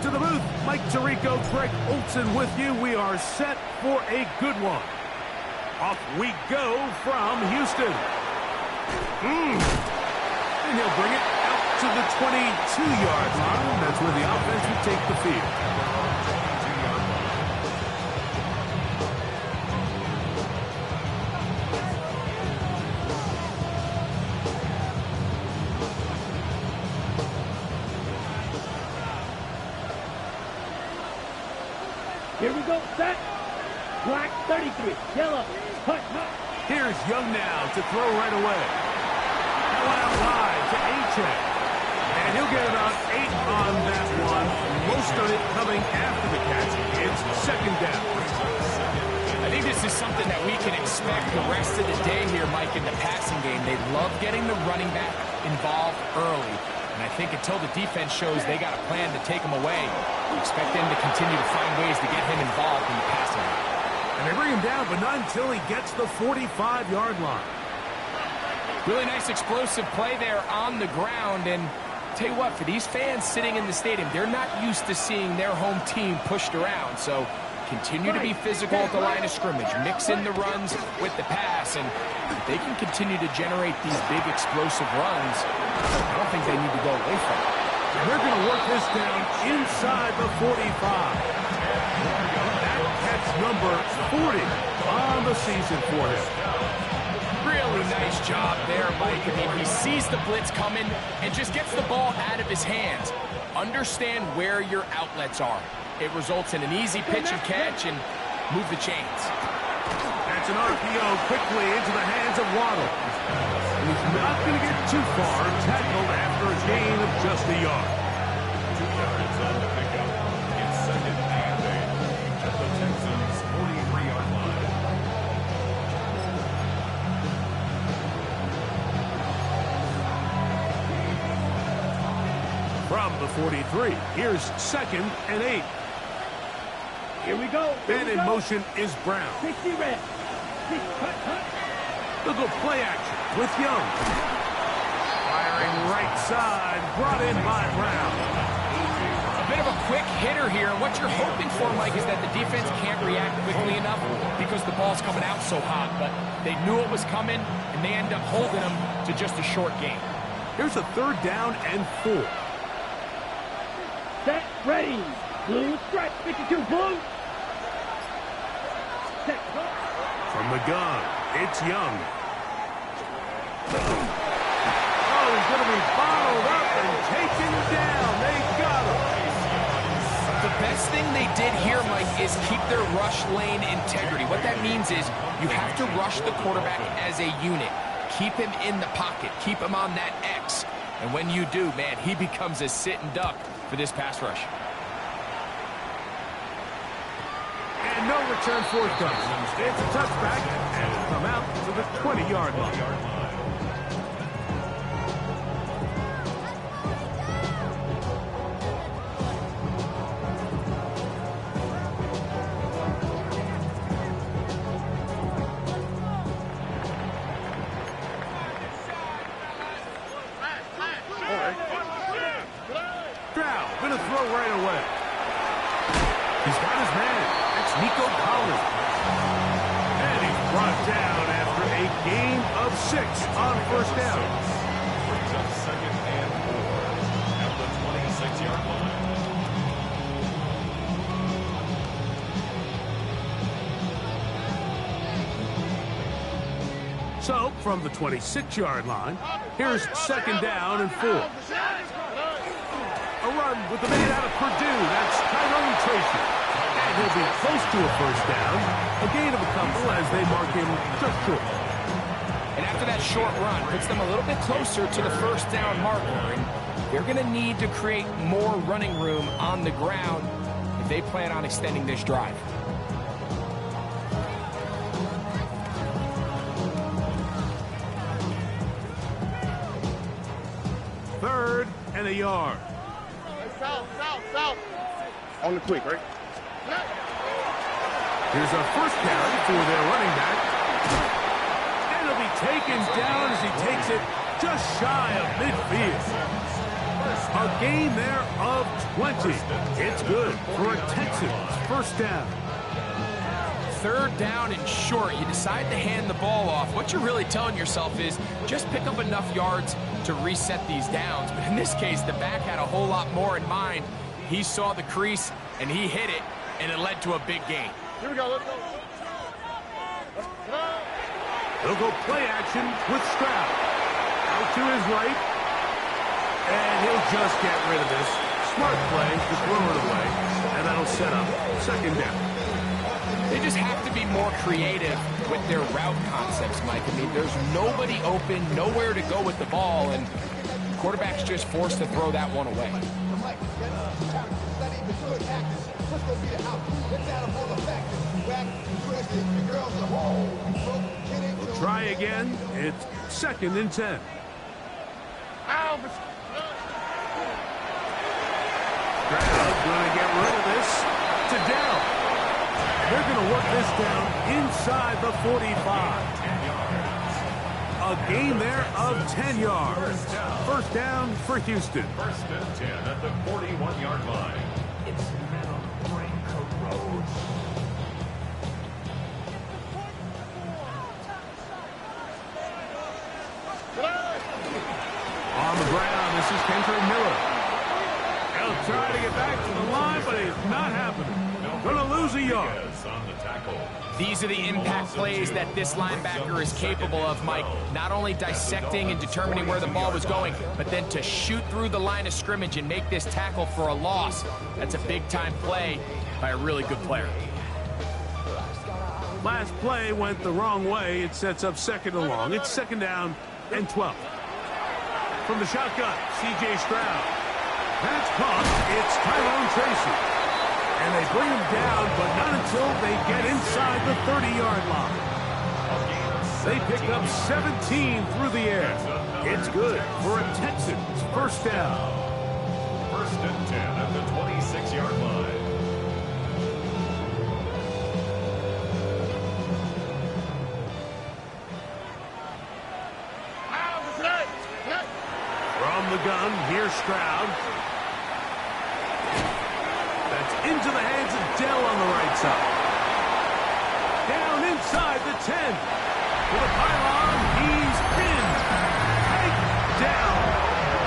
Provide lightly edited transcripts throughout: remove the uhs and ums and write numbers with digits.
to the booth. Mike Tirico, Greg Olson with you. We are set for a good one. Off we go from Houston. And he'll bring it out to the 22-yard line. That's where the offense will take the field. Here we go, set. Black 33, yellow, hut. Here's Young now to throw right away. That one out wide to A-Check. And he'll get about 8 on that one. Most of it coming after the catch. It's second down. I think this is something that we can expect the rest of the day here, Mike, in the passing game. They love getting the running back involved early. And I think until the defense shows they got a plan to take him away, we expect them to continue to find ways to get him involved in the passing game. And they bring him down, but not until he gets the 45-yard line. Really nice explosive play there on the ground. And tell you what, for these fans sitting in the stadium, they're not used to seeing their home team pushed around. So continue to be physical at the line of scrimmage. Mix in the runs with the pass. And if they can continue to generate these big explosive runs, I don't think they need to go away from it. And they're going to work this down inside the 45. That's number 40 on the season for him. Really nice job there, Mike. I mean, he sees the blitz coming and just gets the ball out of his hands. Understand where your outlets are. It results in an easy pitch and catch and move the chains. That's an RPO quickly into the hands of Waddle. He's not going to get too far, tackled after a gain of just a yard. 2 yards on the pickup. It's second and 8 at the Texans' 43-yard line. From the 43, here's second and 8. Here we go. And in motion is Brown. 60 red. They'll go play action with Young. Firing right side, brought in by Brown. A bit of a quick hitter here, and what you're hoping for, Mike, is that the defense can't react quickly enough because the ball's coming out so hot, but they knew it was coming, and they end up holding them to just a short game. Here's a 3rd down and 4. Set, ready. Blue strike, 52, blue. Set, go. From the gun, it's Young. Oh, he's going to be bottled up and taken down. They got him. The best thing they did here, Mike, is keep their rush lane integrity. What that means is you have to rush the quarterback as a unit. Keep him in the pocket. Keep him on that X. And when you do, man, he becomes a sitting duck for this pass rush. And no return fourth down. It's a touchback, and it'll come out to the 20-yard line. Stroud gonna throw right away. He's got his man. It's Nico Collins. And he's brought down after a gain of 6 on 1st down. Brings up second and 4 at the 26-yard line. So, from the 26-yard line, here's 2nd down and 4. A run with the man out of Purdue. That's Tyrone Tracy. And he'll be close to a 1st down. A gain of a couple as they mark him just short. And after that short run, puts them a little bit closer to the 1st down marker. And they're going to need to create more running room on the ground if they plan on extending this drive. Third and a yard. South. On the quick, right? Here's our first carry for their running back. And he'll be taken down as he takes it just shy of midfield. A gain there of 20. It's good for a Texans first down. Third down and short. You decide to hand the ball off. What you're really telling yourself is just pick up enough yards to reset these downs. But in this case, the back had a whole lot more in mind. He saw the crease, and he hit it, and it led to a big gain. Here we go, let's go. They'll go play action with Stroud. Out to his right. And he'll just get rid of this. Smart play to throw it away. And that'll set up second down. They just have to be more creative with their route concepts, Mike. I mean, there's nobody open, nowhere to go with the ball, and quarterback's just forced to throw that one away. We'll try again. It's second and 10. Stroud going to get rid of this to Dell. They're going to work this down inside the 45. A gain there of 10 yards. First down for Houston. First and 10 at the 41-yard line. It's metal brain corrodes. On the ground, this is Kendrick Miller. He'll try to get back to the line, but it's not happening. Going to lose a yard. On the tackle. These are the impact plays that this linebacker is capable of, Mike. Not only dissecting and determining where the ball was going, but then to shoot through the line of scrimmage and make this tackle for a loss. That's a big-time play by a really good player. Last play went the wrong way. It sets up second and long. It's second down and 12. From the shotgun, C.J. Stroud. That's caught. It's Tyrone Tracy. And they bring him down, but not until they get inside the 30-yard line. They pick up 17 through the air. It's good for a Texans first down. First and 10 at the 26-yard line. From the gun, here's Stroud. That's into the hands of Dell on the right side. Down inside the 10. To the pylon, he's pinned. Taken down.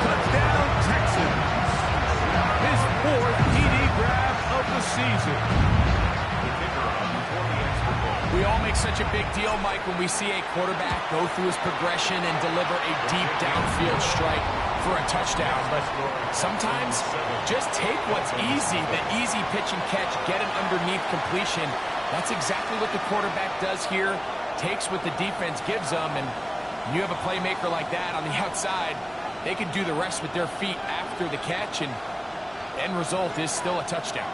Touchdown, Texans. His fourth TD grab of the season. We all make such a big deal, Mike, when we see a quarterback go through his progression and deliver a deep downfield strike for a touchdown. But sometimes just take what's easy, the easy pitch and catch, get an underneath completion. That's exactly what the quarterback does here. Takes what the defense gives them, and when you have a playmaker like that on the outside, they can do the rest with their feet after the catch, and the end result is still a touchdown.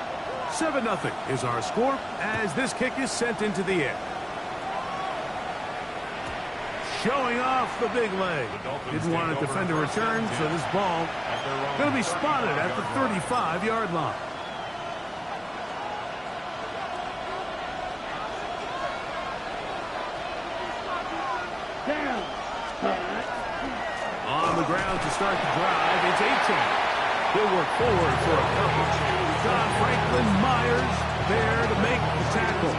7-0 is our score as this kick is sent into the air. Showing off the big leg. Didn't want to defend a return, so this ball going to be spotted at the 35-yard line. Down. On the ground to start the drive, it's 18. He'll work forward for a couple. John Franklin Myers there to make the tackle.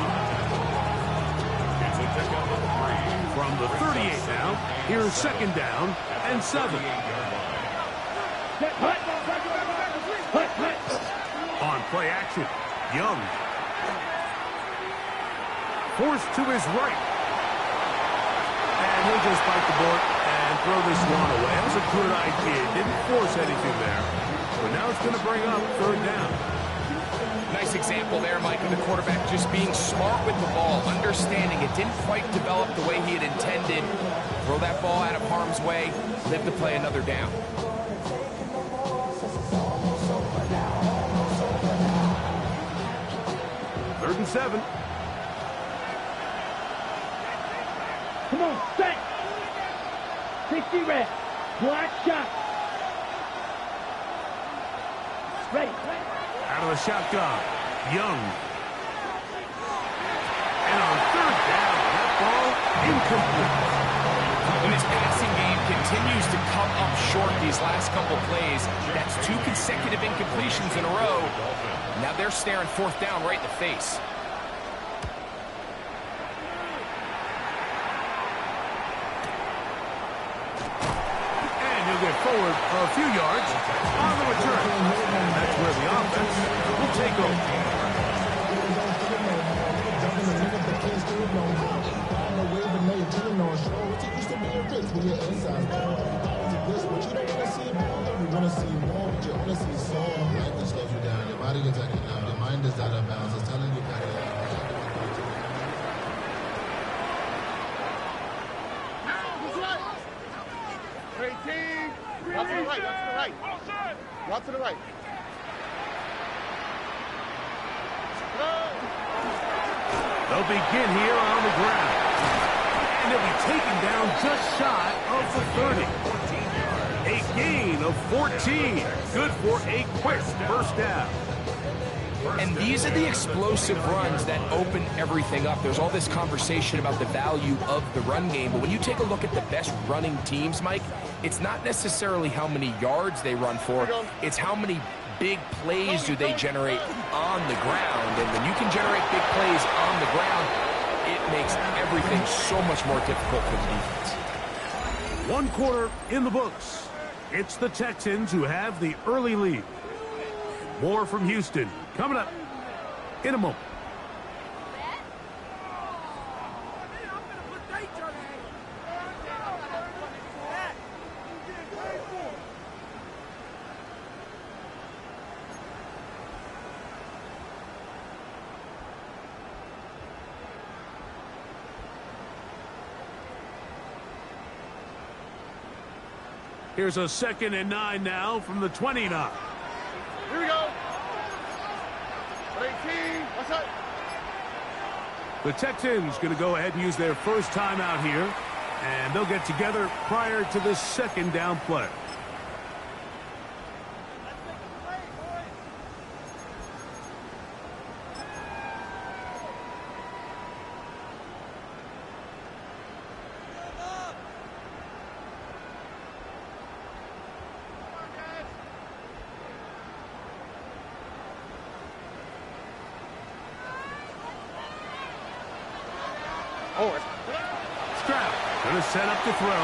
It's a pickup of 3. From the 38 now, here's second down and 7. On play action, Young. Forced to his right. And he'll just bite the bullet and throw this one away. That was a good idea. Didn't force anything there. But now it's going to bring up third down. Nice example there, Mike, of the quarterback just being smart with the ball, understanding it didn't quite develop the way he had intended. Throw that ball out of harm's way, live to play another down. Third and 7. Come on, set. 60 red. Black shot. Ready. Out of the shotgun, Young. And on third down, that ball incomplete. When his passing game can continues to come up short these last couple plays. That's 2 consecutive incompletions in a row. Now they're staring 4th down right in the face. And he'll get forward a few yards on the return. That's where the offense will take over. Route to the right, route to the right. Route to the right. They'll begin here on the ground. And they'll be taken down just shy of the 30. A gain of 14. Good for a quick first down. And these are the explosive runs that open everything up. There's all this conversation about the value of the run game, but when you take a look at the best running teams, Mike, it's not necessarily how many yards they run for, it's how many big plays do they generate on the ground. And when you can generate big plays on the ground, it makes everything so much more difficult for the defense. 1 quarter in the books. It's the Texans who have the early lead. More from Houston coming up in a moment. Here's a 2nd and 9 now from the 29. Here we go. 18. What's up? The Texans going to go ahead and use their first timeout here, and they'll get together prior to the 2nd down play. Stroud going to set up to throw.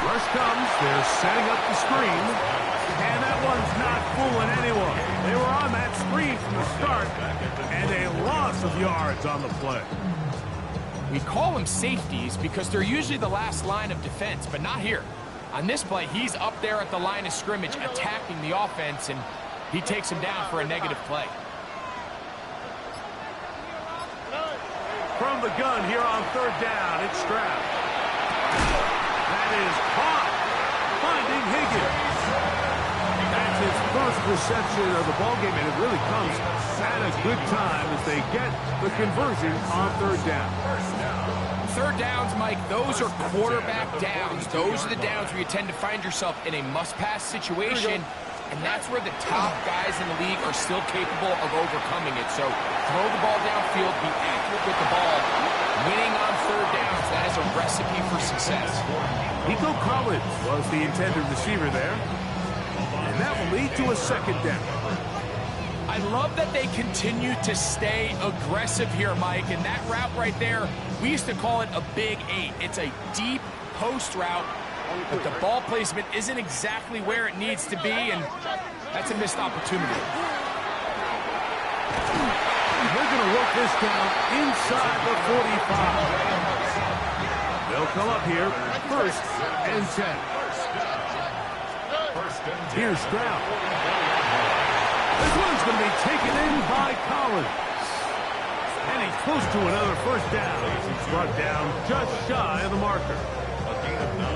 Rush comes. They're setting up the screen. And that one's not fooling anyone. They were on that screen from the start. And a loss of yards on the play. We call them safeties because they're usually the last line of defense, but not here. On this play, he's up there at the line of scrimmage attacking the offense, and he takes him down for a negative play. From the gun here on 3rd down, it's Stroud. That is caught. Finding Higgins. That's his first reception of the ballgame, and it really comes at a good time as they get the conversion on 3rd down. 3rd downs, Mike, those are quarterback downs. Those are the downs where you tend to find yourself in a must-pass situation, and that's where the top guys in the league are still capable of overcoming it. So throw the ball downfield, be accurate with the ball. Winning on 3rd downs, that is a recipe for success. Nico Collins was the intended receiver there, and that will lead to a 2nd down. I love that they continue to stay aggressive here, Mike, and that route right there, we used to call it a big 8. It's a deep post route, but the ball placement isn't exactly where it needs to be, and that's a missed opportunity. They're going to work this down inside the 45. They'll come up here, 1st and 10. Here's Stroud. This one's going to be taken in by Collins. And he's close to another 1st down. He's brought down just shy of the marker. A gain of 9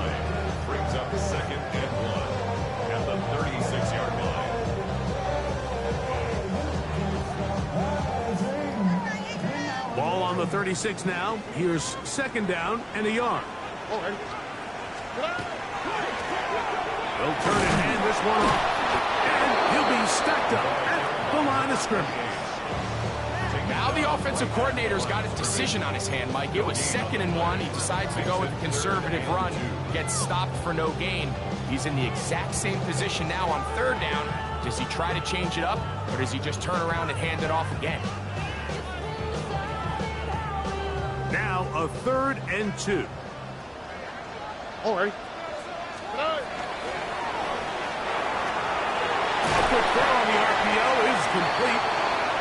brings up 2nd and 1 at the 36-yard line. Ball on the 36 now. Here's 2nd down and a yard. They'll turn and hand this one off. And he'll be stacked up at the line of scrimmage. Now the offensive coordinator's got a decision on his hand, Mike. It was 2nd and 1. He decides to go with a conservative run, gets stopped for no gain. He's in the exact same position now on 3rd down. Does he try to change it up, or does he just turn around and hand it off again? Now a 3rd and 2. All right. A quick throw on the RPO is complete.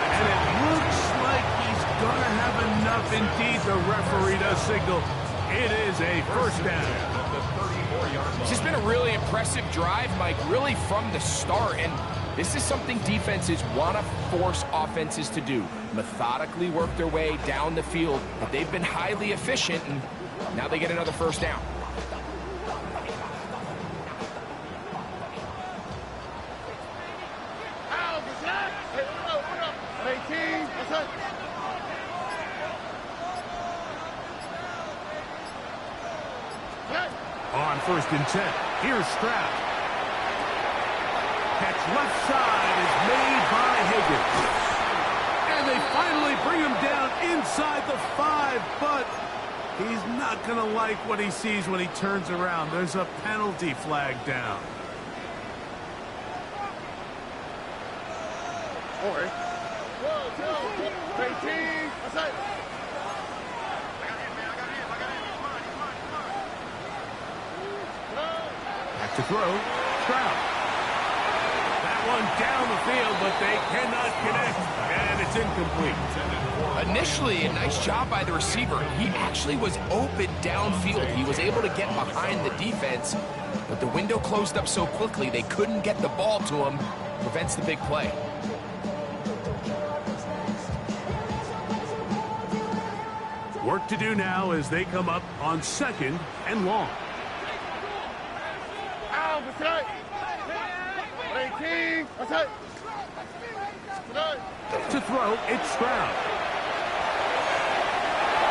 And it looks like he's going to have enough. Indeed, the referee does signal. It is a 1st down. This has been a really impressive drive, Mike, really from the start. And this is something defenses want to force offenses to do. Methodically work their way down the field. But they've been highly efficient, and now they get another 1st down. On 1st and 10, here's Stroud. Catch left side is made by Higgins. And they finally bring him down inside the 5, but he's not going to like what he sees when he turns around. There's a penalty flag down. All right. 18. Outside. Back to throw. Stroud. That one down the field, but they cannot connect. And it's incomplete. Initially, a nice job by the receiver. He actually was open downfield. He was able to get behind the defense, but the window closed up so quickly they couldn't get the ball to him. Prevents the big play. Work to do now as they come up on 2nd and long. To throw, it's Stroud.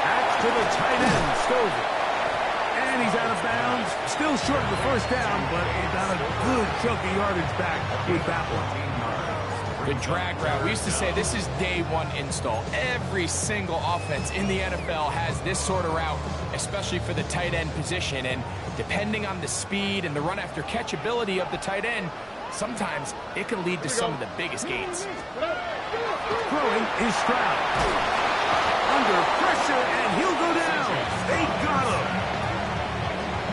That's to the tight end, Stover. And he's out of bounds. Still short of the 1st down, but he got a good chunk of yardage back with that one. Good drag route. We used to say this is day 1 install. Every single offense in the NFL has this sort of route, especially for the tight end position. And depending on the speed and the run after catch ability of the tight end, sometimes it can lead to some of the biggest gains. Throwing is Stroud. Under pressure, and he'll go down. They got him.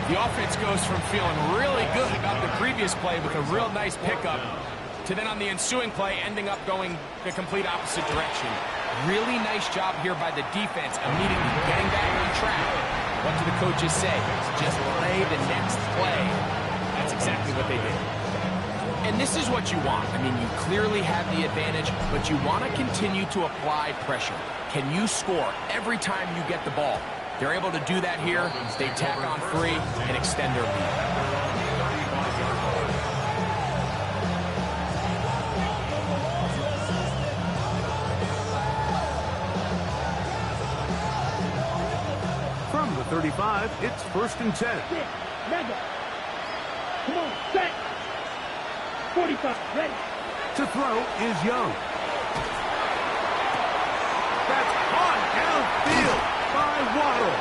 The offense goes from feeling really good about the previous play with a real nice pickup to then on the ensuing play ending up going the complete opposite direction. Really nice job here by the defense, immediately getting back on track. What do the coaches say? Just play the next play. That's exactly what they did. And this is what you want. I mean, you clearly have the advantage, but you want to continue to apply pressure. Can you score every time you get the ball? They're able to do that here. They tack on 3 and extend their lead. From the 35, it's 1st and 10. Mega. Come on, set. 45, ready. To throw is Young. That's caught downfield by Waddle.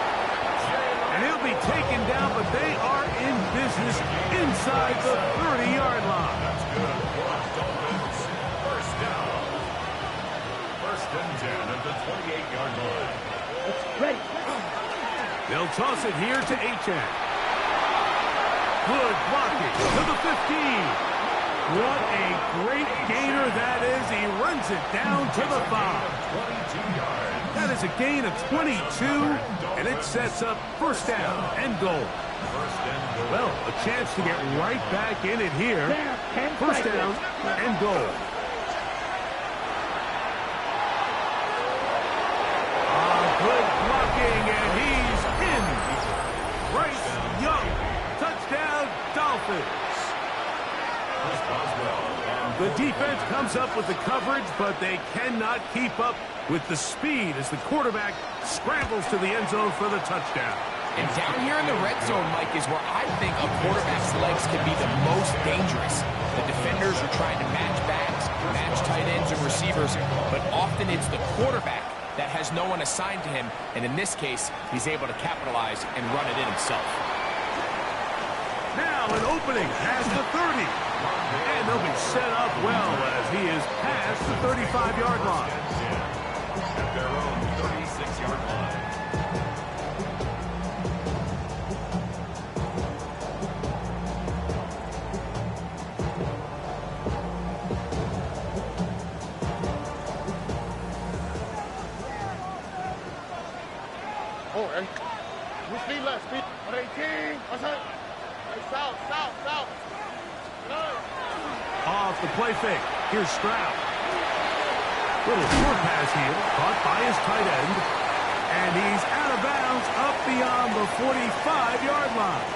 And he'll be taken down, but they are in business inside the 30-yard line. That's good. Dolphins. 1st down. 1st and 10 at the 28-yard line. It's ready. They'll toss it here to Achane. Good blocking to the 15. What a great gainer that is. He runs it down to the 5. 22 yards. That is a gain of 22, and it sets up 1st down and goal. 1st and goal. Well, a chance to get right back in it here. There, 10 1st seconds. down and goal. Good blocking, and he's in. Bryce Young, touchdown, Dolphins. The defense comes up with the coverage, but they cannot keep up with the speed as the quarterback scrambles to the end zone for the touchdown. And down here in the red zone, Mike, is where I think a quarterback's legs can be the most dangerous. The defenders are trying to match backs, match tight ends and receivers, but often it's the quarterback that has no one assigned to him, and in this case, he's able to capitalize and run it in himself. Now an opening past the 30. And they'll be set up well as he is past the 35-yard line. At their own 36-yard line. Oh, hey. Your speed left, speed. 118. Outside. Hey, south, south, south. Off the play fake. Here's Stroud. Little short pass here, caught by his tight end. And he's out of bounds up beyond the 45-yard line.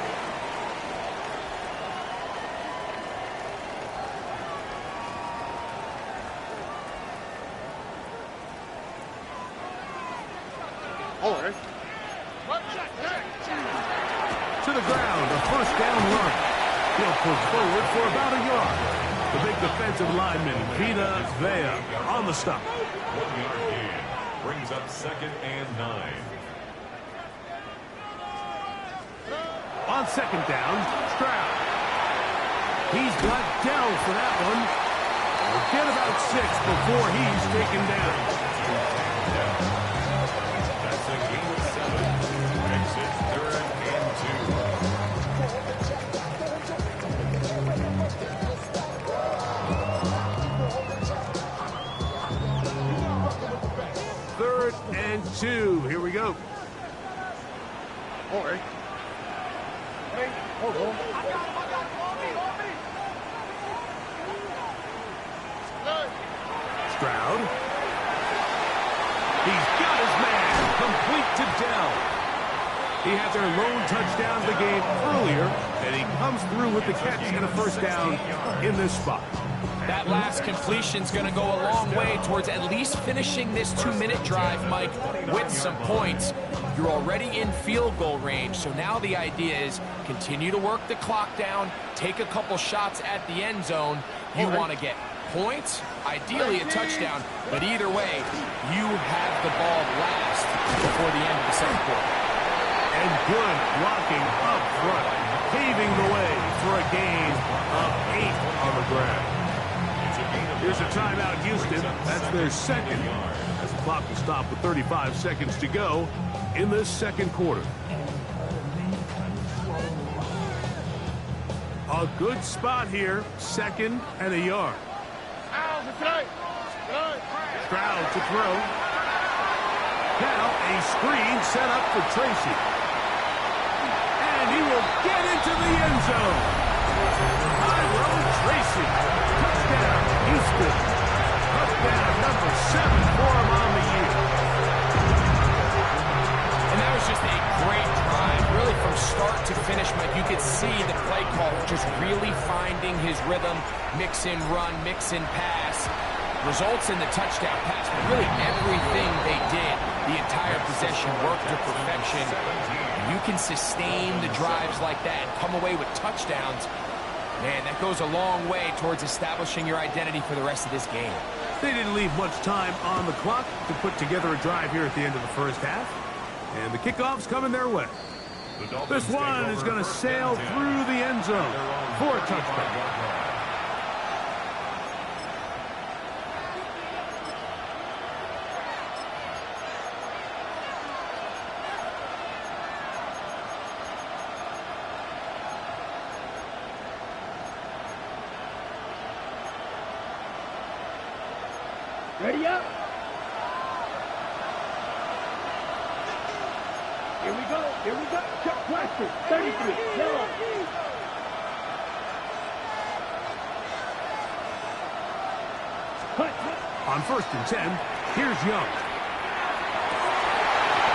Oh, hey. To the ground, a first down run. He'll push forward for about a yard. The big defensive lineman, Vita Vea, on the stop. 1-yard gain brings up 2nd and 9. On second down, Stroud. He's got Dell for that one. We'll get about 6 before he's taken down. That's a gain of 7. Makes it 3rd and 2. Third and 2. Here we go. Oh, hey. Hey, hold on. Stroud. He's got his man. Complete to Dell. He had their lone touchdown of the game earlier, and he comes through with the catch and a first down in this spot. That last completion's going to go a long way towards at least finishing this 2-minute drive, Mike, with some points. You're already in field goal range, so now the idea is continue to work the clock down, take a couple shots at the end zone. You want to get points, ideally a touchdown, but either way, you have the ball last before the end of the second quarter. And good blocking up front, paving the way for a gain of 8 on the ground. Here's a timeout, Houston. That's their second. As the clock will stop with 35 seconds to go in this second quarter. A good spot here, 2nd and a yard. Stroud to throw. Now a screen set up for Tracy. And he will get into the end zone. Tyrone Tracy. Touchdown, Houston. Touchdown number 7 for him on the year. And that was just a great drive, really from start to finish, Mike. You could see the play caller just really finding his rhythm, mix and run, mix and pass. Results in the touchdown pass, but really everything they did, the entire possession worked to perfection. You can sustain the drives like that and come away with touchdowns. Man, that goes a long way towards establishing your identity for the rest of this game. They didn't leave much time on the clock to put together a drive here at the end of the first half. And the kickoff's coming their way. This one is going to sail through the end zone for a touchdown. Ready up. Here we go. Here we go. Chuck Blaster, 33, yellow. Cut. On 1st and 10, here's Young.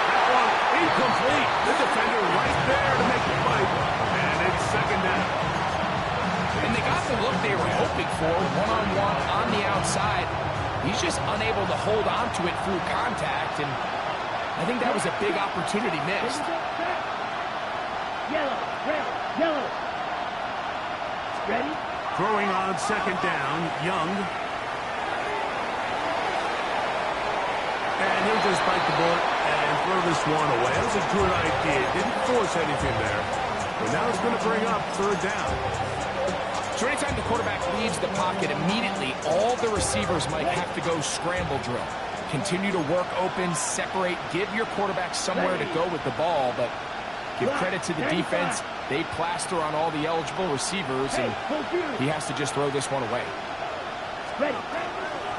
That one incomplete. The defender right there to make the play. And it's 2nd down. And they got the look they were hoping for, one-on-one on the outside. He's just unable to hold on to it through contact, and I think that was a big opportunity missed. Yellow, red, yellow. Ready? Throwing on 2nd down, Young. And he'll just bite the bullet and throw this one away. That was a good idea. Didn't force anything there. But now it's going to bring up third down. So anytime the quarterback leaves the pocket, immediately all the receivers might have to go scramble drill. Continue to work open, separate, give your quarterback somewhere to go with the ball, but give credit to the defense. They plaster on all the eligible receivers, and he has to just throw this one away.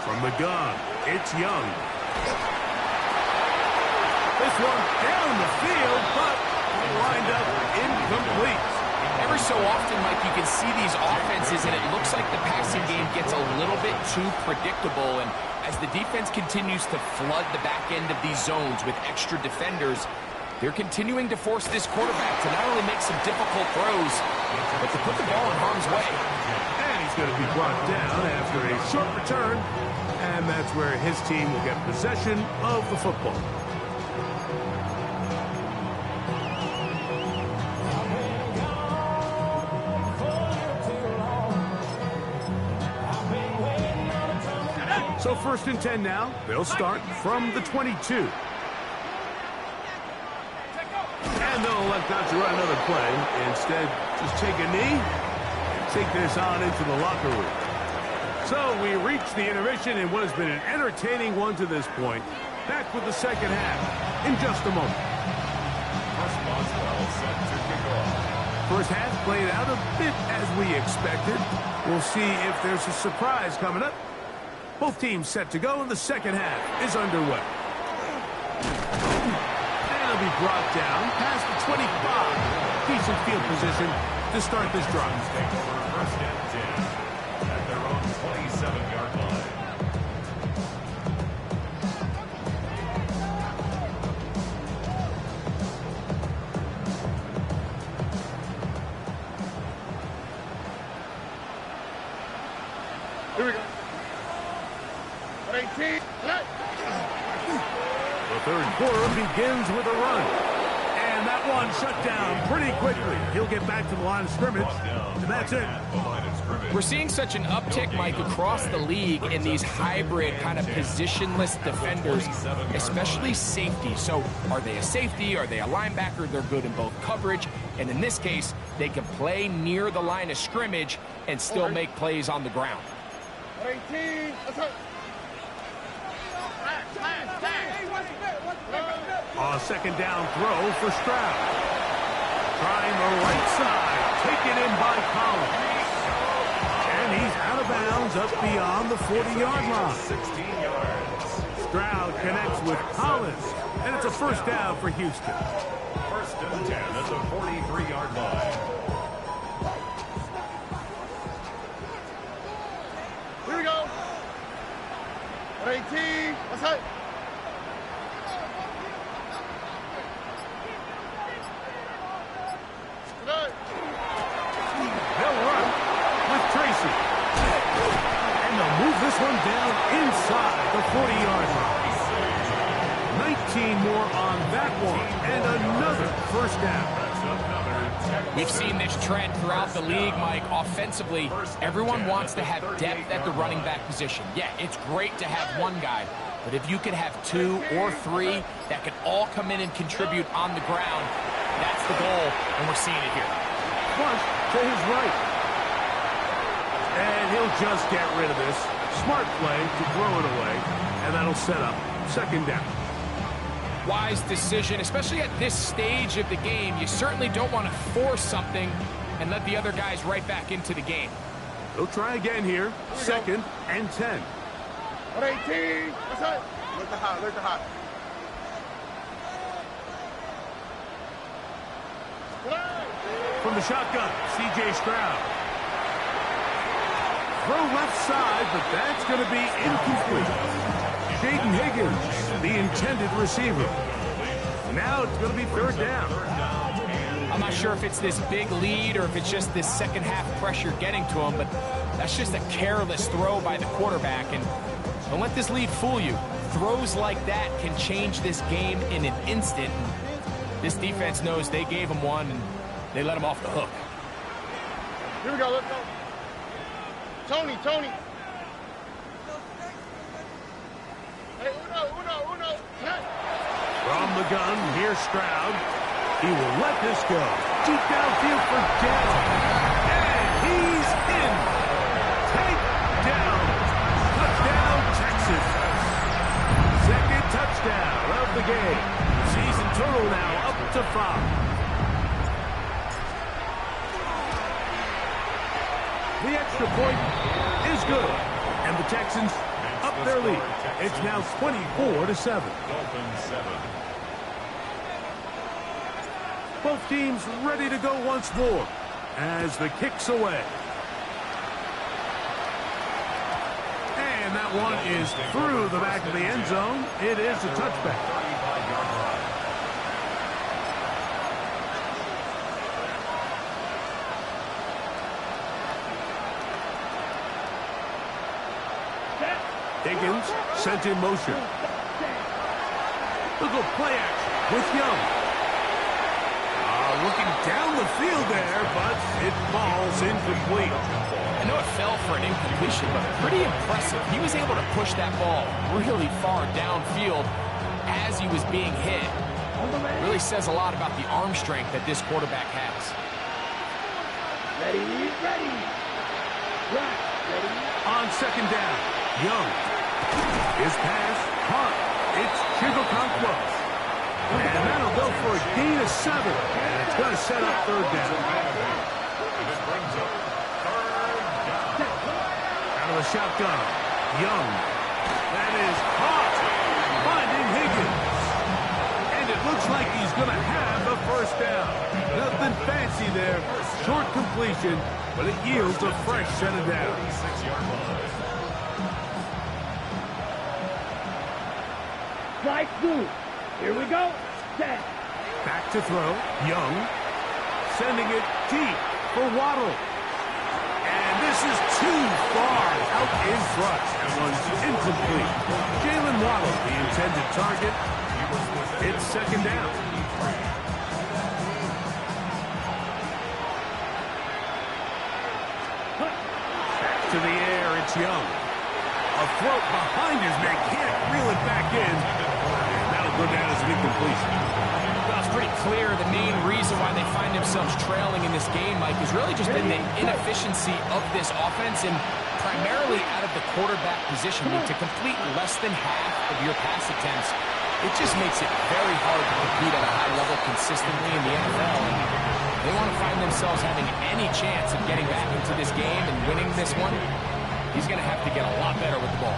From the gun, it's Young. This one down the field, but lined up incomplete. Every so often, Mike, you can see these offenses, and it looks like the passing game gets a little bit too predictable. And as the defense continues to flood the back end of these zones with extra defenders, they're continuing to force this quarterback to not only make some difficult throws, but to put the ball in harm's way. And he's going to be brought down after a short return. And that's where his team will get possession of the football. So 1st and 10 now. They'll start from the 22. And they'll elect not to run another play. Instead, just take a knee and take this on into the locker room. So we reach the intermission in what has been an entertaining one to this point. Back with the second half in just a moment. First half played out a bit as we expected. We'll see if there's a surprise coming up. Both teams set to go, and the second half is underway. And it'll be brought down past the 25. Decent field position to start this drive. First and 10 at their own 27-yard line. Here we go. 18. The third quarter begins with a run. And that one shut down pretty quickly. He'll get back to the line of scrimmage, and that's it. We're seeing such an uptick, Mike, across the league in these hybrid kind of positionless defenders, especially safety. So are they a safety? Are they a linebacker? They're good in both coverage. And in this case, they can play near the line of scrimmage and still make plays on the ground. 18. Let's go. A second down throw for Stroud. Trying the right side. Taken in by Collins. And he's out of bounds up beyond the 40-yard line. 16 yards. Stroud connects with Collins. And it's a first down for Houston. First and 10 at the 43-yard line. Here we go. 18. Let's go. They'll run with Tracy. And they'll move this one down inside the 40-yard line. 19 more on that one. And another first down. We've seen this trend throughout the league, Mike. Offensively, everyone wants to have depth at the running back position. Yeah, it's great to have one guy, but if you could have 2 or 3 that could all come in and contribute on the ground, that's the goal, and we're seeing it here. Flush to his right. And he'll just get rid of this. Smart play to throw it away, and that'll set up second down. Wise decision, especially at this stage of the game. You certainly don't want to force something and let the other guys right back into the game. They'll try again here. Second and 10. 18. Let's go. Look the hot. Look the hot. From the shotgun, C.J. Stroud. Throw left side, but that's going to be incomplete. Jaden Higgins, the intended receiver. Now it's going to be third down. I'm not sure if it's this big lead or if it's just this second half pressure getting to him, but that's just a careless throw by the quarterback. And don't let this lead fool you. Throws like that can change this game in an instant. This defense knows they gave him one, and they let him off the hook. Here we go. Let's go. Tony. From the gun, here's Stroud. He will let this go. Deep downfield for down. And he's in. Takedown. Touchdown, Texas. Second touchdown of the game. Season total now up to 5. The extra point is good. And the Texans up their lead. It's now 24-7. Dolphins 7. Both teams ready to go once more as the kick's away. And that one is through the back of the end zone. It is a touchback. 35-yard line. Higgins sent in motion. Look at play action with Young. Looking down the field there, but it falls incomplete. I know it fell for an incompletion, but pretty impressive. He was able to push that ball really far downfield as he was being hit. Really says a lot about the arm strength that this quarterback has. Ready, ready. Right, ready. On second down, Young. His pass, caught. It's Chigokonkwo. And that'll go for a gain of 7. And it's going to set up third down. And it brings up third down. Out of the shotgun, Young. That is caught. Finding Higgins. And it looks like he's going to have the first down. Nothing fancy there. Short completion, but it yields a fresh set of downs. 36-yard line. Strike two. Here we go. Set. Back to throw. Young. Sending it deep for Waddle. And this is too far out in front. That one's incomplete. Jalen Waddle, the intended target. It's second down. Back to the air. It's Young. A float behind his man. Can't reel it back in. And that'll go down as an incompletion. Well, it's pretty clear the main reason why they find themselves trailing in this game, Mike, has really just been the inefficiency of this offense and primarily out of the quarterback position. I mean, to complete less than half of your pass attempts, it just makes it very hard to compete at a high level consistently in the NFL. And they want to find themselves having any chance of getting back into this game and winning this one. He's going to have to get a lot better with the ball.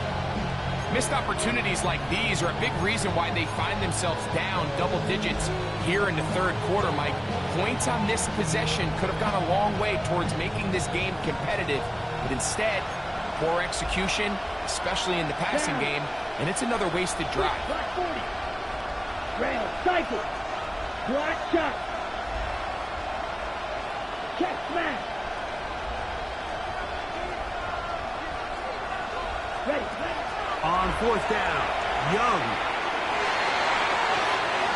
Missed opportunities like these are a big reason why they find themselves down double digits here in the third quarter, Mike. Points on this possession could have gone a long way towards making this game competitive, but instead, poor execution, especially in the passing game, and it's another wasted drive. Black 40. Trail, cycle. Black shot. Check smash. Ready. On fourth down, Young.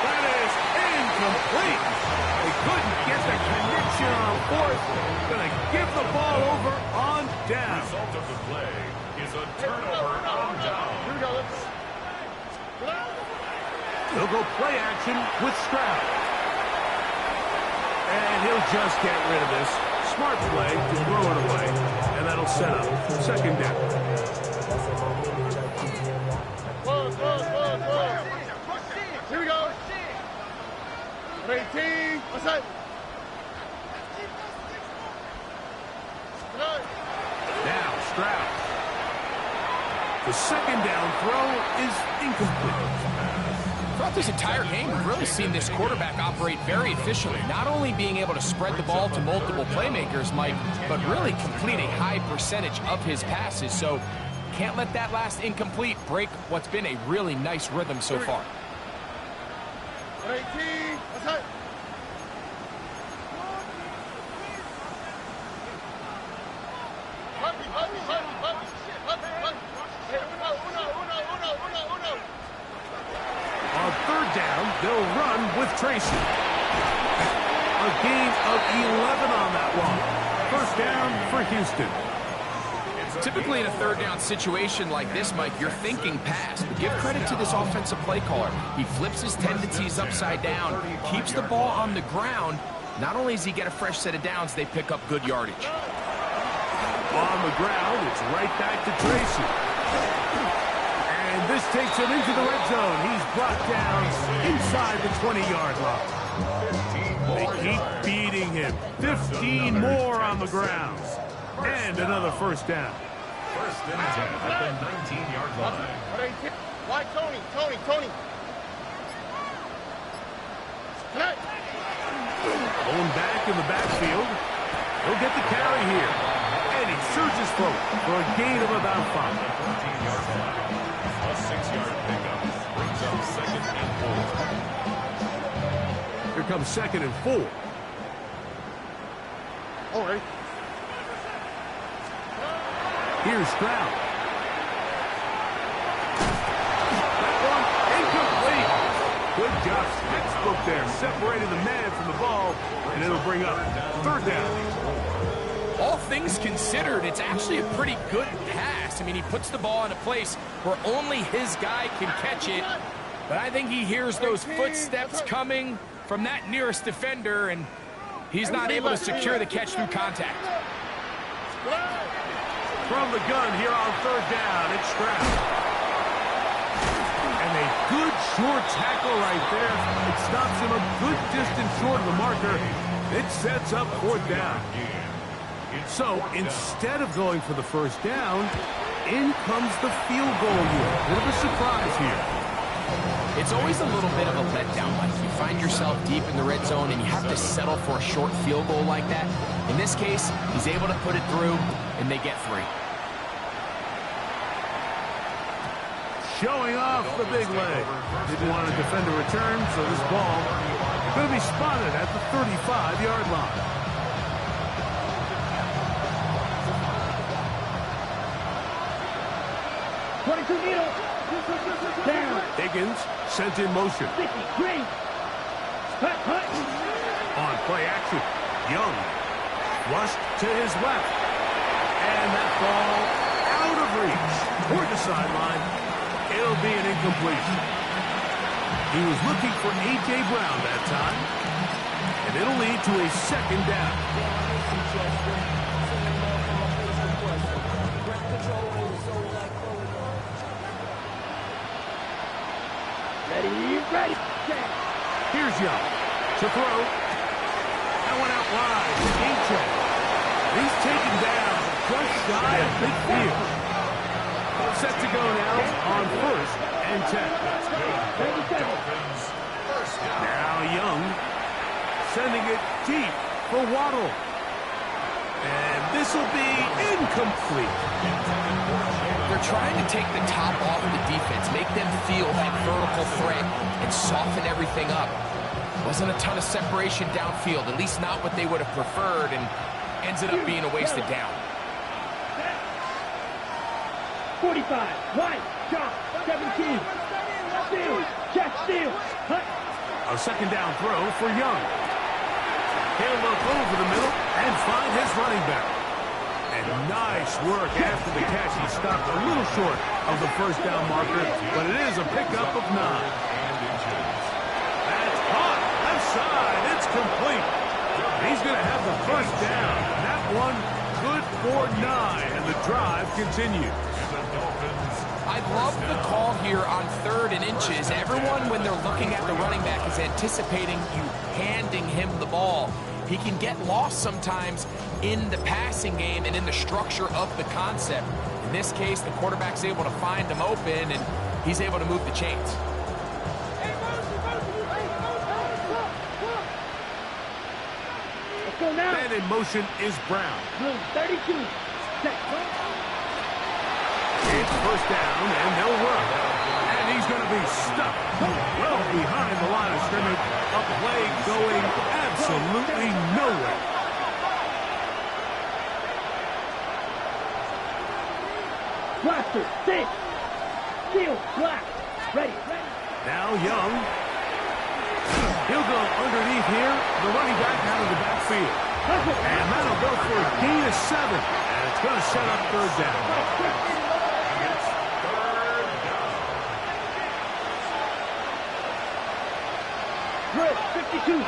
That is incomplete. They couldn't get the connection on fourth. Going to give the ball over on down. Result of the play is a turnover on down. Here we go. He'll go play action with Stroud. And he'll just get rid of this. Smart play to throw it away. And that'll set up second down. Here we go. 18. What's that? Now Stroud. The second down throw is incomplete. Throughout this entire game, we've really seen this quarterback operate very efficiently, not only being able to spread the ball to multiple playmakers, Mike, but really complete a high percentage of his passes. So can't let that last incomplete break what's been a really nice rhythm so far. 18. What's that? On third down, they'll run with Tracy. A gain of 11 on that one. First down for Houston. It's Typically in a third down situation like this, Mike, you're thinking pass. But give credit to this offensive play caller. He flips his tendencies upside down, keeps the ball on the ground. Not only does he get a fresh set of downs, they pick up good yardage. On the ground, it's right back to Tracy. And this takes him into the red zone. He's brought down inside the 20-yard line. They keep beating him. 15 more on the ground. And another first down. First and 10 at the 19-yard line. Why, Tony? Going back in the backfield. He'll get the carry here. And he surges forward for a gain of about 5. 14-yard line. A 6-yard pickup brings up second and 4. Here comes second and 4. All right. Here's Stroud. That one incomplete. Good job, textbook there, separating the man from the ball, and it'll bring up third down. All things considered, it's actually a pretty good pass. I mean, he puts the ball in a place where only his guy can catch it. But I think he hears those footsteps coming from that nearest defender, and he's not able to secure the catch through contact. From the gun here on third down, it's Stroud. And a good short tackle right there. It stops him a good distance short of the marker. It sets up fourth down. So instead of going for the first down, in comes the field goal unit. Bit of a surprise here. It's always a little bit of a letdown, Mike. You find yourself deep in the red zone and you have to settle for a short field goal like that. In this case, he's able to put it through, and they get 3. Showing off the big leg. Didn't want to defend a return, so this ball going to be spotted at the 35-yard line. Down. Higgins sent in motion. 50, green. Hut. On play action, Young rushed to his left. And that ball out of reach toward the sideline. It'll be an incompletion. He was looking for A.J. Brown that time. And it'll lead to a second down. Ready. Here's Young to throw. That one out wide to A.J. He's taken down just shy of midfield. Set to go now on first and 10. Now Young sending it deep for Waddle. And this will be incomplete. They're trying to take the top off the defense, make them feel that vertical threat, and soften everything up. Wasn't a ton of separation downfield, at least not what they would have preferred, and ends it up being a wasted down. 45, right, shot, 17, steal, hut. A second down throw for Young. He'll look over the middle and find his running back. And nice work after the catch. He stopped a little short of the first down marker, but it is a pickup of 9. That's caught. Left side. It's complete. He's going to have the first down. That one good for 9, and the drive continues. I love the call here on 3rd and inches. Everyone, when they're looking at the running back, is anticipating you handing him the ball. He can get lost sometimes in the passing game and in the structure of the concept. In this case, the quarterback's able to find him open, and he's able to move the chains. Let's go now. And in motion is Brown. Blue, 32. It's first down, and they'll run. And he's going to be stuck well behind the line of scrimmage. A play going absolutely nowhere. Blaster, 6. Steal, black. Ready. Now Young. He'll go underneath here. The running back out of the backfield. And that'll go for a gain of 7. As it's going to set up third down. It's third down. Good. 52.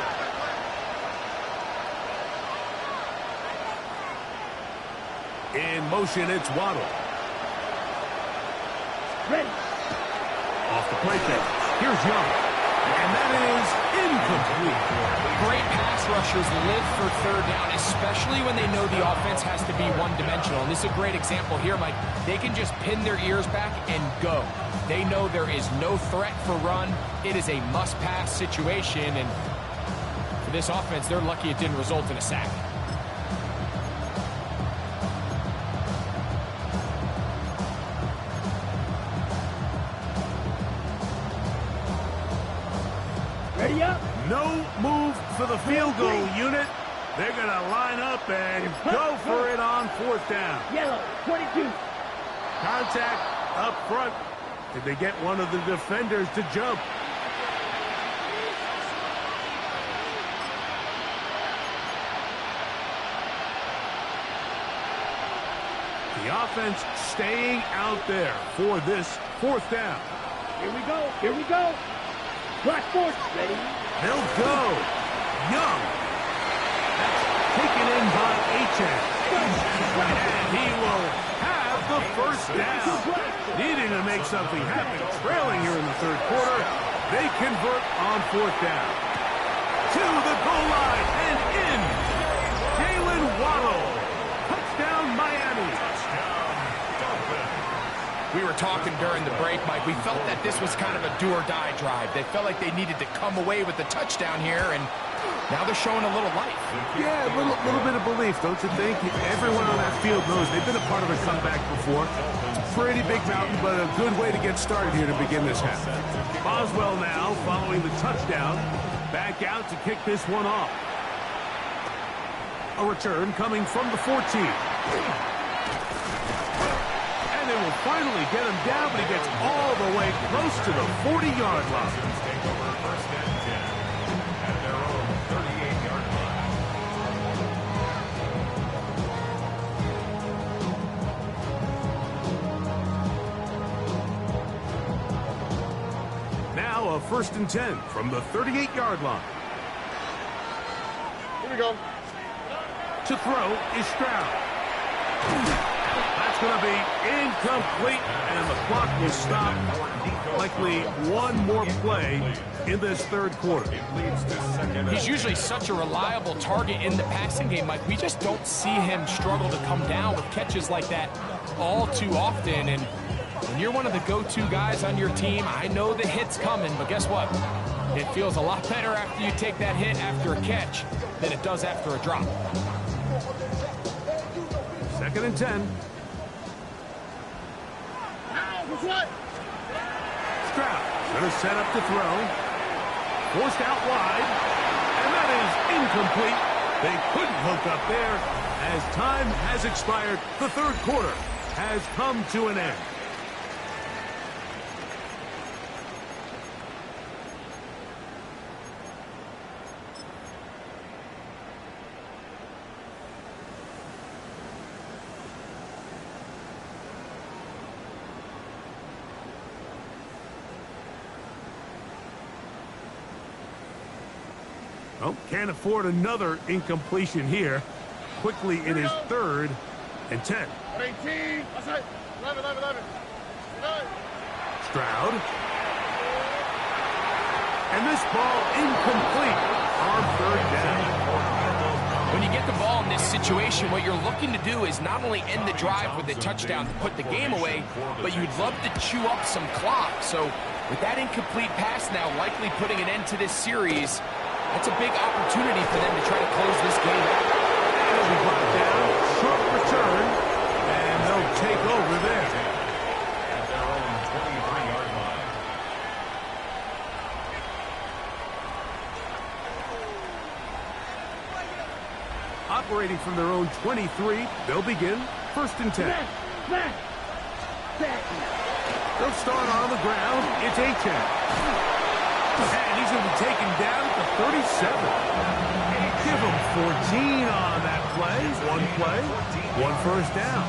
In motion, it's Waddle. Ready. Off the play fake. Here's Young. And that is incomplete. Great pass rushers live for third down, especially when they know the offense has to be one-dimensional. And this is a great example here, Mike. They can just pin their ears back and go. They know there is no threat for run. It is a must-pass situation. And for this offense, they're lucky it didn't result in a sack. Ready up. No move for the field goal unit. They're going to line up and go for it on fourth down. Yellow. 22. Contact up front. Did they get one of the defenders to jump? The offense staying out there for this fourth down. Here we go. Here we go. Black force. Ready. They'll go. Young. That's taken in by Achan. And he will have the first down. Needing to make something happen. Trailing here in the third quarter. They convert on fourth down. To the goal line and in. Jalen Waddle. Touchdown Miami. We were talking during the break, Mike. We felt that this was kind of a do-or-die drive. They felt like they needed to come away with the touchdown here, and now they're showing a little life. Yeah, a little bit of belief, don't you think? Everyone on that field knows they've been a part of a comeback before. Pretty big mountain, but a good way to get started here to begin this half. Boswell now, following the touchdown, back out to kick this one off. A return coming from the 14. And they will finally get him down, but he gets all the way close to the 40-yard line. Take over first and 10 at their own 38-yard line. Now a first and 10 from the 38-yard line. Here we go. To throw is Stroud. That's going to be incomplete, and the clock will stop. Likely one more play in this third quarter. He's usually such a reliable target in the passing game, Mike. We just don't see him struggle to come down with catches like that all too often. And when you're one of the go-to guys on your team, I know the hit's coming, but guess what? It feels a lot better after you take that hit after a catch than it does after a drop. Second and 10. What? Stroud going to set up to throw. Forced out wide. And that is incomplete. They couldn't hook up there as time has expired. The third quarter has come to an end. Oh, can't afford another incompletion here. Quickly in his third and 10. 18. Outside. 11. Stroud. And this ball incomplete on third down. When you get the ball in this situation, what you're looking to do is not only end the drive with a touchdown to put the game away, but you'd love to chew up some clock. So with that incomplete pass now likely putting an end to this series, that's a big opportunity for them to try to close this game out. It'll be brought down. Short return. And they'll take over there. At their own 23-yard line. Operating from their own 23, they'll begin first and 10. Back. They'll start on the ground. It's Achan. And he's going to be taken down at the 37. Give him 14 on that one play, one first down.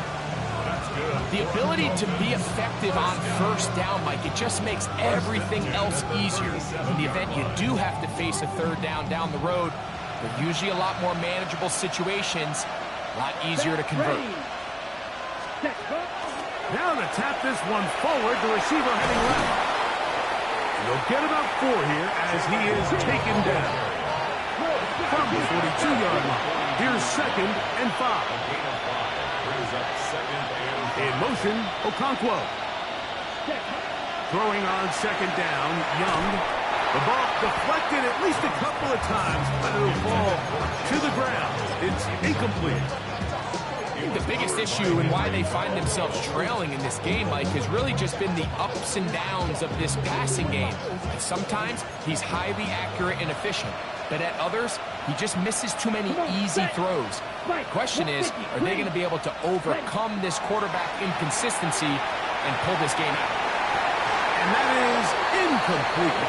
The ability to be effective on first down, Mike, it just makes everything else easier. In the event you do have to face a third down the road, they're usually a lot more manageable situations, a lot easier to convert. Now to tap this one forward, the receiver heading left. They'll get about 4 here as he is taken down. From the 42-yard line, here's 2nd and 5. In motion, Okonkwo. Throwing on 2nd down, Young. The ball deflected at least a couple of times, but it'll fall to the ground. It's incomplete. I think the biggest issue and why they find themselves trailing in this game, Mike, has really just been the ups and downs of this passing game. And sometimes he's highly accurate and efficient, but at others, he just misses too many easy throws. The question is, are they going to be able to overcome this quarterback inconsistency and pull this game out? And that is incomplete.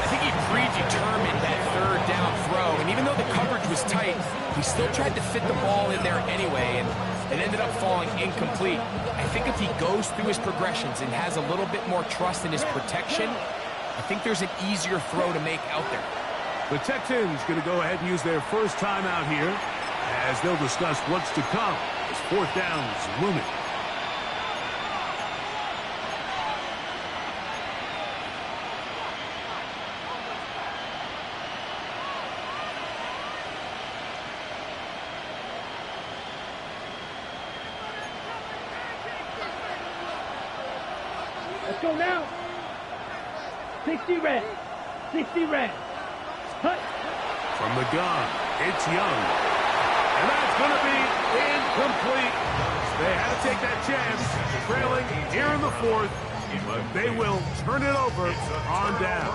I think he predetermined that third down throw, and even though the coverage was tight, he still tried to fit the ball in there anyway, and it ended up falling incomplete. I think if he goes through his progressions and has a little bit more trust in his protection, I think there's an easier throw to make out there. The Texans going to go ahead and use their first timeout here as they'll discuss what's to come as 4th down is looming. Let's go now. 60 red. 60 red. Hut. From the gun, it's Young. And that's going to be incomplete. They had to take that chance, trailing here in the 4th, but they will turn it over on down.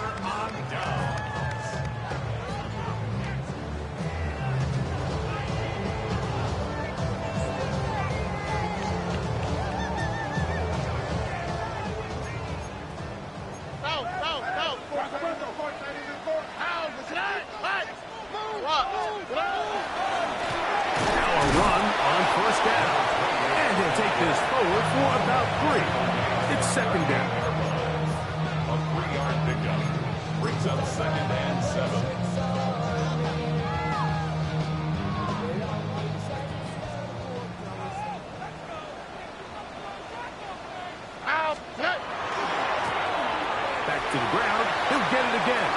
This forward for about 3. It's 2nd down. A 3-yard pickup brings up 2nd and 7. Back to the ground. He'll get it again.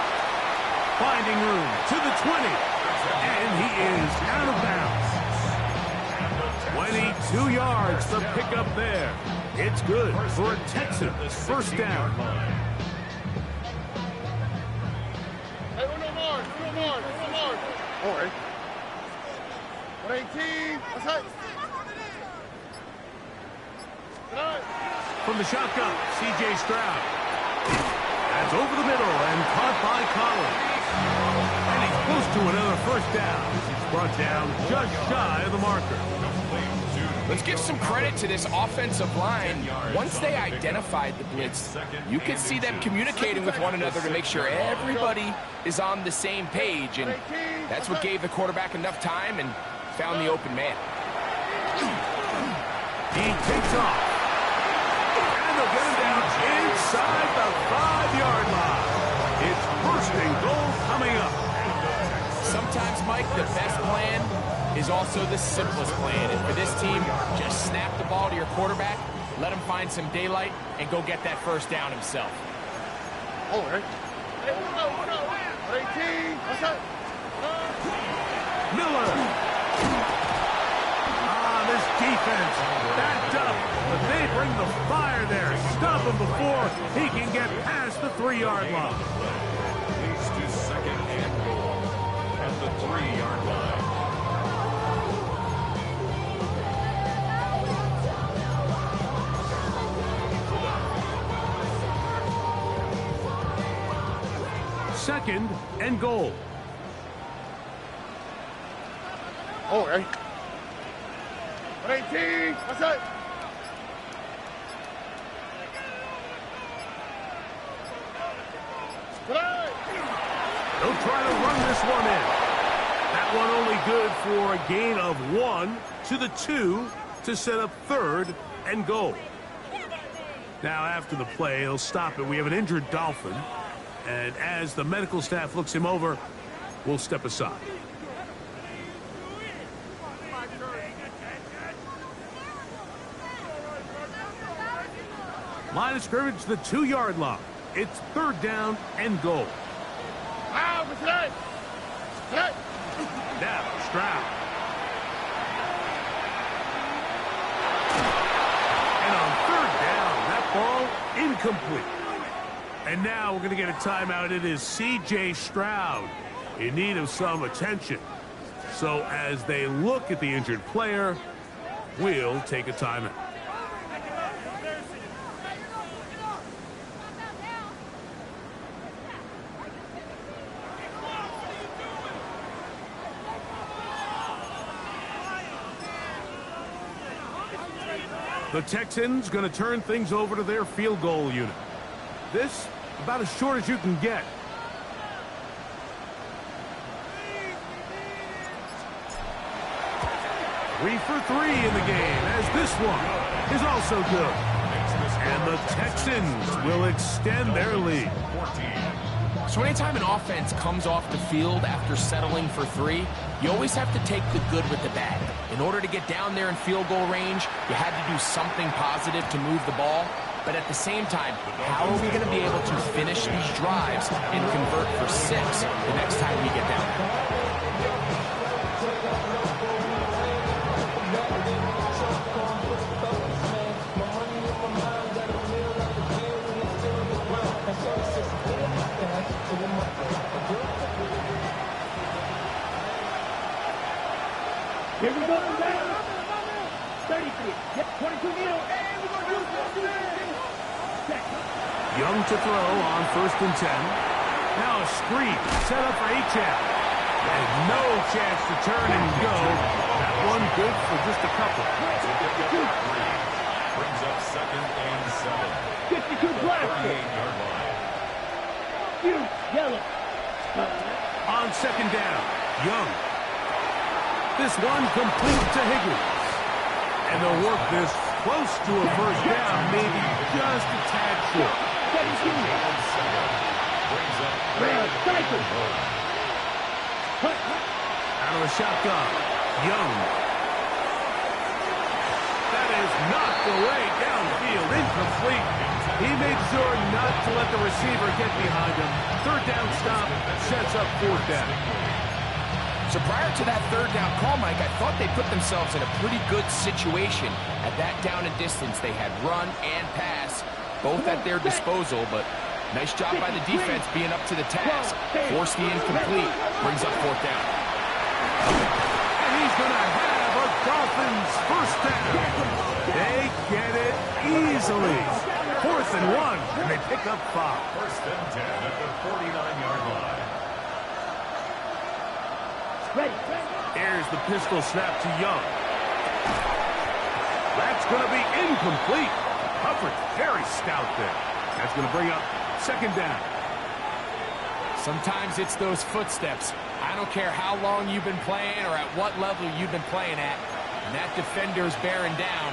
Finding room to the 20. And he is out of bounds. 22 yards to pick up there. It's good for a Texans first down. Hey, uno more. All right. 118. What's that? From the shotgun, C.J. Stroud. That's over the middle and caught by Collins. And he's close to another first down. He's brought down just shy of the marker. Let's give some credit to this offensive line. Once they identified the blitz, you could see them communicating with one another to make sure everybody is on the same page, and that's what gave the quarterback enough time and found the open man. He takes off. And they'll get him down inside the 5-yard line. It's 1st and goal coming up. Sometimes, Mike, the best plan is also the simplest plan. And for this team, just snap the ball to your quarterback, let him find some daylight, and go get that first down himself. All right. Hey, uno. 18. What's that? Miller. This defense backed up, but they bring the fire there. Stop him before he can get past the 3-yard line. Leads to 2nd and goal at the 3-yard line. Second and goal. All right. 118. What's that? They'll try to run this one in. That That one only good for a gain of 1 to the 2 to set up 3rd and goal. Now, after the play, he'll stop it. We have an injured Dolphin. And as the medical staff looks him over, we'll step aside. Line of scrimmage, the 2-yard line. It's 3rd down and goal. Now, Stroud. And on 3rd down, that ball incomplete. And now we're going to get a timeout. It is C.J. Stroud in need of some attention. So as they look at the injured player, we'll take a timeout. The Texans going to turn things over to their field goal unit. This, about as short as you can get. Three for 3 in the game, as this one is also good. And the Texans will extend their lead. So anytime an offense comes off the field after settling for 3, you always have to take the good with the bad. In order to get down there in field goal range, you had to do something positive to move the ball. But at the same time, how are we going to be able to finish these drives and convert for 6 the next time we get down there? Here we go, 33. Yep, 22 meter. And we're going to use Young to throw on 1st and 10. Now a screen set up for H.F. And no chance to turn and go. That one good for just a couple. Brings up 2nd and 7. 52 blaster. 38-yard line. Huge yellow. On 2nd down, Young. This one complete to Higgins. And they'll work this close to a 1st down, maybe just a tad short. 17. Brings up Cycle. Out of the shotgun, Young. That is knocked away downfield, incomplete. He made sure not to let the receiver get behind him. 3rd down stop sets up 4th down. So prior to that 3rd down call, Mike, I thought they put themselves in a pretty good situation. At that down and distance, they had run and pass, both at their disposal, but nice job by the defense being up to the task. Forced the incomplete, brings up 4th down. And he's going to have a Dolphins 1st down. They get it easily. 4th and 1, and they pick up 5. 1st and 10 at the 49-yard line. Ready. Here's the pistol snap to Young. That's going to be incomplete. Coverage very stout there. That's going to bring up 2nd down. Sometimes it's those footsteps. I don't care how long you've been playing or at what level you've been playing at. And that defender's bearing down.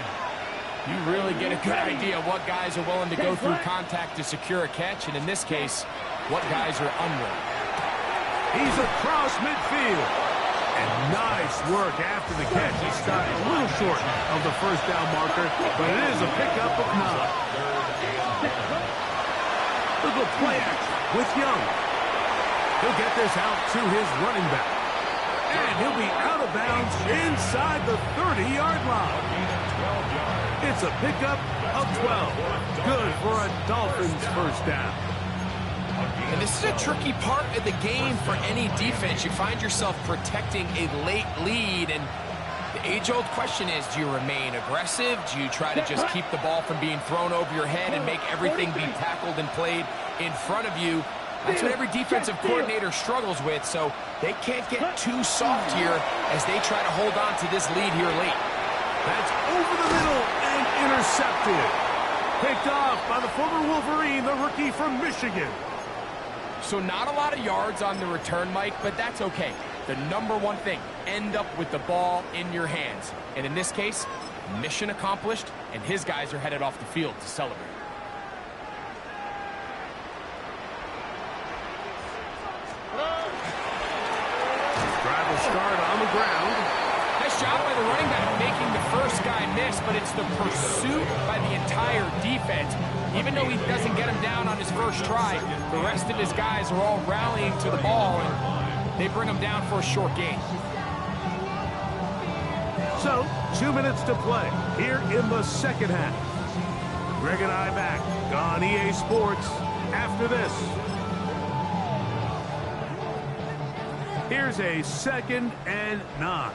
You really get a good idea of what guys are willing to go through contact to secure a catch, and in this case, what guys are unwilling. He's across midfield. And nice work after the catch. He stopped a little short of the 1st down marker, but it is a pickup of 9. Look at play action with Young. He'll get this out to his running back. And he'll be out of bounds inside the 30-yard line. It's a pickup of 12. Good for a Dolphins 1st down. And this is a tricky part of the game for any defense. You find yourself protecting a late lead, and the age-old question is, do you remain aggressive? Do you try to just keep the ball from being thrown over your head and make everything be tackled and played in front of you? That's what every defensive coordinator struggles with, so they can't get too soft here as they try to hold on to this lead here late. That's over the middle and intercepted. Picked off by the former Wolverine, the rookie from Michigan. So not a lot of yards on the return, Mike, but that's okay. the #1 thing, end up with the ball in your hands. And in this case, mission accomplished, and his guys are headed off the field to celebrate. Drive will start on the ground. Nice job by the running back making the first guy miss, but it's the pursuit by the entire defense. Even though he doesn't get him down on his first try, the rest of his guys are all rallying to the ball, and they bring him down for a short gain. So, 2 minutes to play here in the second half. Greg and I back on EA Sports after this. Here's a 2nd and 9.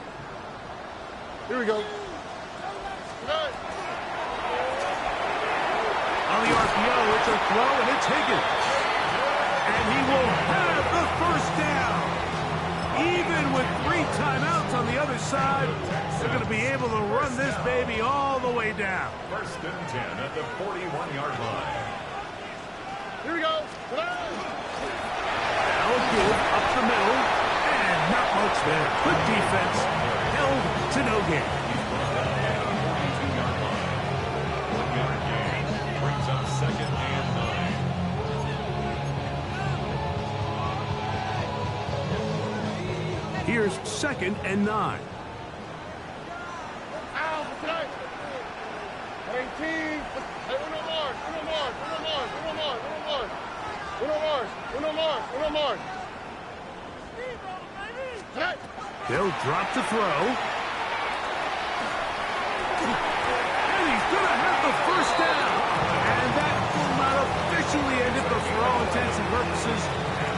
Here we go. On the RPO, it's a throw, and it's Higgins. And he will have the first down. Even with 3 timeouts on the other side, they're going to be able to run this baby all the way down. 1st and 10 at the 41-yard line. Here we go. Now good up the middle, and not much there. Good defense, held to no gain. 1-yard gain brings up 2nd and 9. Here's 2nd and 9. They'll drop to throw. And he's going to have the first down. And that will not officially end it, but for all intents and purposes,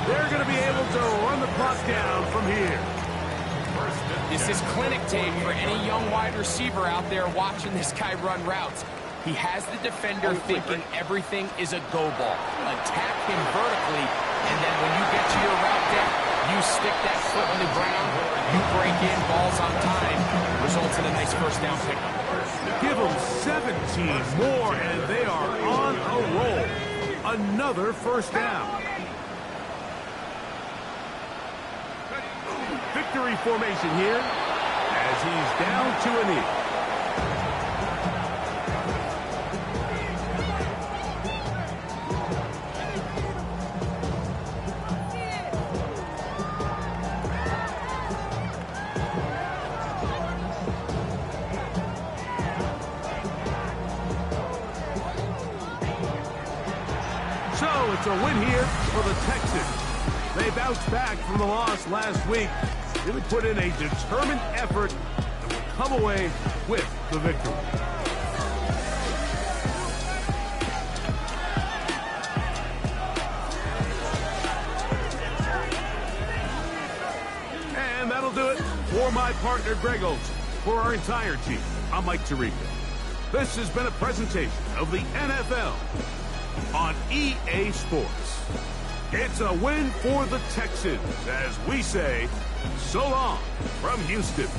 they're going to be able to run the clock down from here. This is clinic tape for any young wide receiver out there watching this guy run routes. He has the defender thinking everything is a go ball. Attack him vertically, and then when you get to your route depth, you stick that foot in the ground, you break in, balls on time, results in a nice first down pickup. Give them 17 more, and they are on a roll. Another first down. Victory formation here as he's down to a knee. So it's a win here for the Texans. They bounced back from the loss last week. Really put in a determined effort and will come away with the victory. And that'll do it for my partner, Greg Olson. For our entire team, I'm Mike Tirico. This has been a presentation of the NFL on EA Sports. It's a win for the Texans, as we say, so long from Houston.